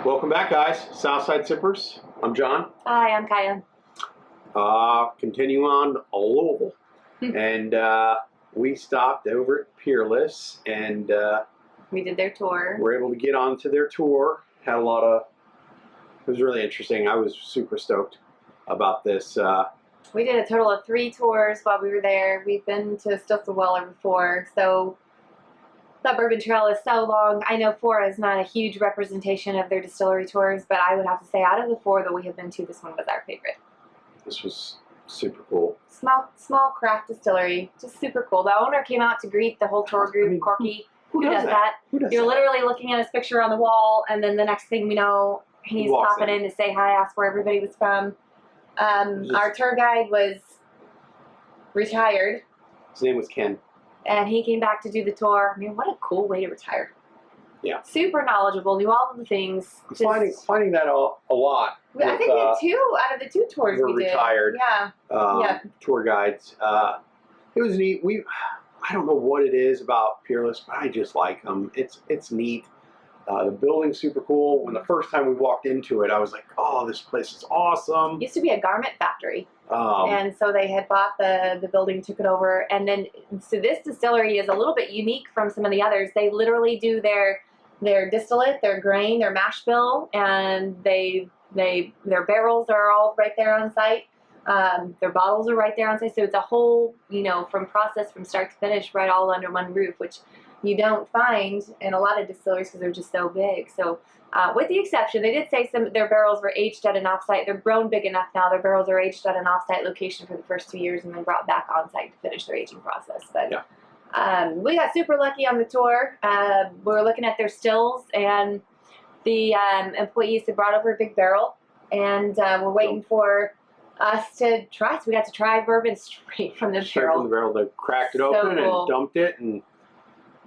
Welcome back, guys. Southside Sippers. I'm John. Hi, I'm Kaya. Continue on Louisville. And we stopped over at Peerless and We did their tour. were able to get onto their tour. Had a lot of, it was really interesting. I was super stoked about this. We did a total of 3 tours while we were there. We've been to Stilts of Weller before, so that Bourbon Trail is so long. I know 4 is not a huge representation of their distillery tours, but I would have to say out of the 4 that we have been to, this one was our favorite. This was super cool. Small craft distillery, just super cool. The owner came out to greet the whole tour group. I mean, Corky, who does that? Who does You're that? literally looking at his picture on the wall, and then the next thing we know, he's popping in to say hi, ask where everybody was from. Our tour guide was retired. His name was Ken. And he came back to do the tour. I mean, what a cool way to retire. Yeah. Super knowledgeable, knew all of the things. I'm finding that a lot. I think we had 2 out of the 2 tours we did. Retired. Yeah. Tour guides. It was neat. I don't know what it is about Peerless, but I just like them. It's neat. The building's super cool. When the first time we walked into it, I was like, "Oh, this place is awesome." Used to be a garment factory, And so they had bought the building, took it over, and then so this distillery is a little bit unique from some of the others. They literally do their distillate, their grain, their mash bill, and their barrels are all right there on site. Their bottles are right there on site, so it's a whole, from process from start to finish, right all under one roof, which you don't find in a lot of distilleries because they're just so big. So with the exception, they did say some their barrels were aged at an offsite. They're grown big enough now. Their barrels are aged at an offsite location for the first 2 years and then brought back on site to finish their aging process. But yeah. We got super lucky on the tour. We were looking at their stills, and the employees had brought over a big barrel, and we're waiting for us to try. So we got to try bourbon straight from the barrel. From the barrel, they cracked it So open cool. and dumped it, and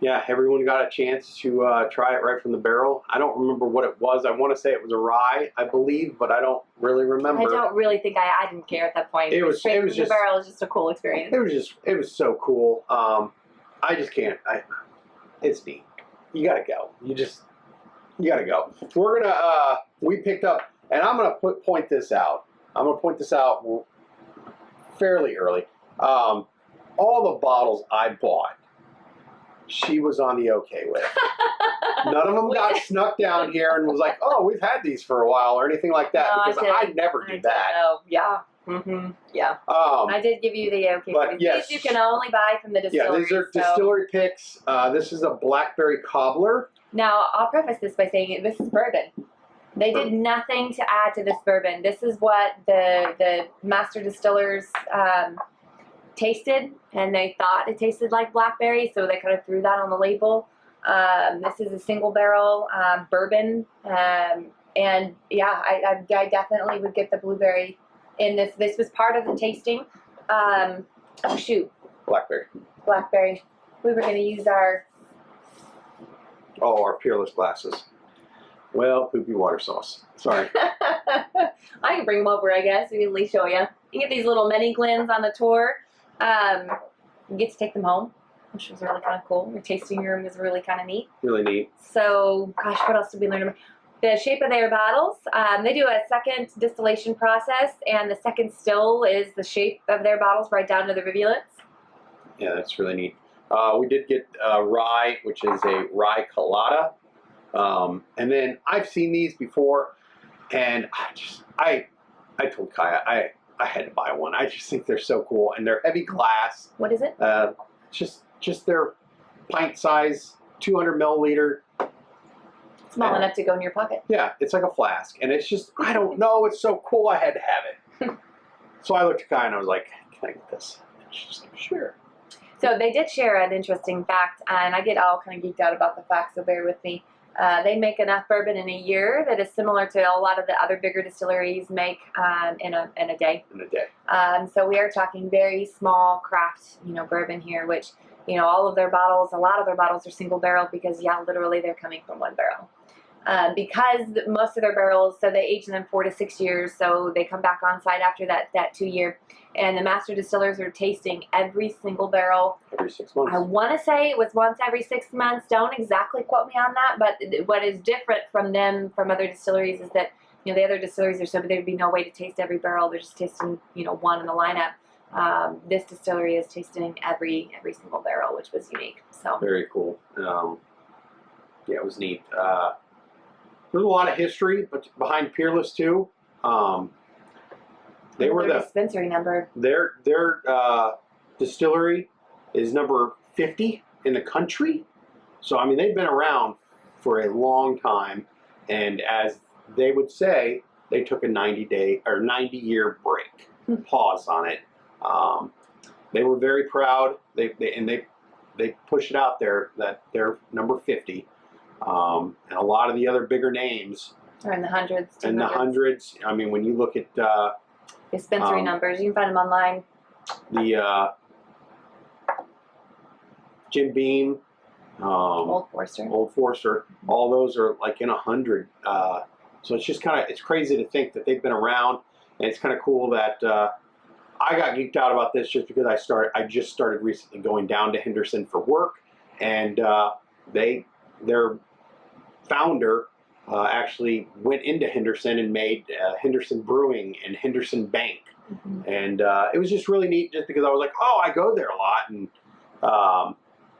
yeah, everyone got a chance to try it right from the barrel. I don't remember what it was. I want to say it was a rye, I believe, but I don't really remember. I don't really think I didn't care at that point. It was Straight from just the barrel is just a cool experience. It was so cool. I just can't. It's neat. You gotta go. You gotta go. We're gonna. We picked up, and I'm gonna point this out. I'm gonna point this out fairly early. All the bottles I bought, she was on the okay with. None of them got snuck down here and was like, "Oh, we've had these for a while" or anything like that. No, because I never do that. Oh, yeah. Yeah. I did give you the okay. But yes, these you can only buy from the distillery. Yeah, these are distillery picks. This is a blackberry cobbler. Now, I'll preface this by saying this is bourbon. They did nothing to add to this bourbon. This is what the master distillers tasted, and they thought it tasted like blackberry, so they kind of threw that on the label. This is a single barrel bourbon, and yeah, I definitely would get the blueberry in this. This was part of the tasting. Oh shoot, blackberry. We were going to use our Peerless glasses. Well, poopy water sauce. Sorry. I can bring them over, I guess. We can at least show you. You get these little mini glens on the tour. You get to take them home, which was really kind of cool. The tasting room was really kind of neat. Really neat. So, gosh, what else did we learn about? The shape of their bottles. They do a second distillation process, and the second still is the shape of their bottles right down to the rivulets. Yeah, that's really neat. We did get rye, which is a rye colada. And then I've seen these before, and I told Kaya I had to buy one. I just think they're so cool, and they're heavy glass. What is it? Just their pint size, 200 milliliter. Small enough to go in your pocket. Yeah, it's like a flask, and it's just, I don't know, it's so cool. I had to have it. So I looked at Kaya and I was like, "Can I get this?" And she's like, "Sure." So they did share an interesting fact, and I get all kind of geeked out about the facts, so bear with me. They make enough bourbon in a year that is similar to a lot of the other bigger distilleries make in a day. In a day. So we are talking very small craft, bourbon here, which, all of their bottles, a lot of their bottles are single barrel because, yeah, literally they're coming from one barrel. because most of their barrels, so they age them 4 to 6 years, so they come back on site after that 2 year. And the master distillers are tasting every single barrel. Every 6 months. I want to say it was once every 6 months. Don't exactly quote me on that, but what is different from them, from other distilleries, is that the other distilleries are so there'd be no way to taste every barrel. They're just tasting one in the lineup. This distillery is tasting every single barrel, which was unique. So very cool. Yeah, it was neat. There's a lot of history, but behind Peerless too. They were their dispensary number. Their distillery is number 50 in the country. So I mean, they've been around for a long time, and as they would say, they took a 90-year break, pause on it. They were very proud. They push it out there that they're number 50. And a lot of the other bigger names are in the hundreds. In the hundreds. I mean, when you look at dispensary numbers, you can find them online. The Jim Beam, Old Forester, all those are like in 100. So it's just it's crazy to think that they've been around, and it's kind of cool that I got geeked out about this just because I just started recently going down to Henderson for work, and their founder actually went into Henderson and made Henderson Brewing and Henderson Bank. And it was just really neat just because I was like, oh, I go there a lot, and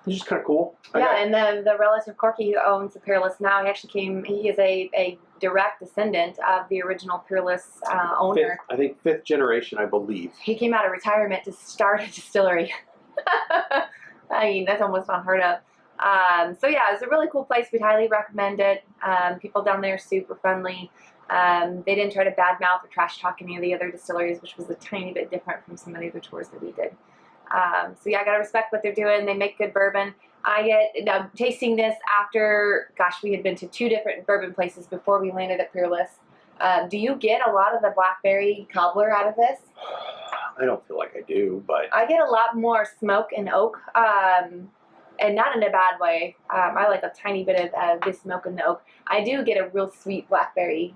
it's just kind of cool. And the relative Corky who owns the Peerless now, he is a direct descendant of the original Peerless owner. I think 5th generation, I believe. He came out of retirement to start a distillery. I mean, that's almost unheard of. So yeah, it's a really cool place. We'd highly recommend it. People down there are super friendly. They didn't try to badmouth or trash talk any of the other distilleries, which was a tiny bit different from some of the other tours that we did. So yeah, I gotta respect what they're doing. They make good bourbon. Now tasting this after, we had been to 2 different bourbon places before we landed at Peerless. Do you get a lot of the blackberry cobbler out of this? I don't feel like I do, but I get a lot more smoke and oak. And not in a bad way. I like a tiny bit of this smoke and the oak. I do get a real sweet blackberry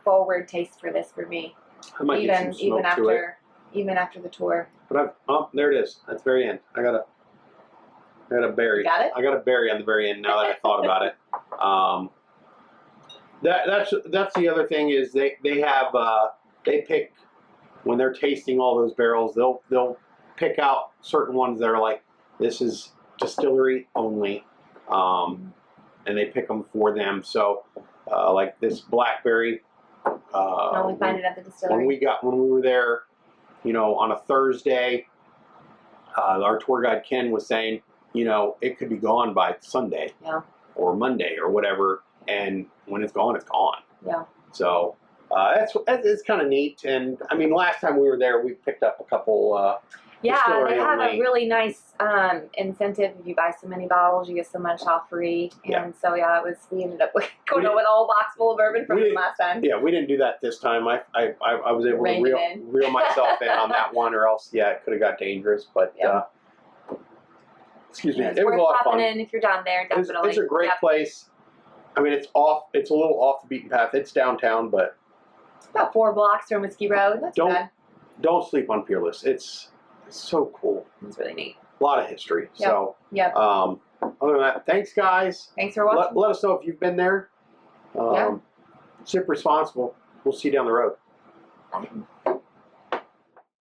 forward taste for this for me. I might get some smoke to it. Even after the tour. But there it is. That's the very end. I got a berry. Got it? I got a berry on the very end. Now that I thought about it. That's the other thing is they pick when they're tasting all those barrels. They'll pick out certain ones that are like, this is distillery only, and they pick them for them. So like this blackberry, we find it at the distillery. When we were there, on a Thursday, our tour guide Ken was saying, it could be gone by Sunday, or Monday or whatever, and when it's gone, it's gone. Yeah. So it's kind of neat. And I mean, last time we were there, we picked up a couple. They have a really nice incentive. If you buy so many bottles, you get so much off free. And so we ended up going with a whole box full of bourbon from them last time. Yeah, we didn't do that this time. I was able to reel myself in on that one, or else it could have got dangerous. But excuse me, it was a lot of fun. In if you're down there, definitely. It's a great place. I mean, it's a little off the beaten path. It's downtown, but about 4 blocks from Whiskey Road. That's bad. Don't sleep on Peerless. It's so cool. It's really neat. A lot of history. Yep. So, yep. Other than that, thanks, guys. Thanks for watching. Let us know if you've been there. Sip responsible. We'll see you down the road. Bye.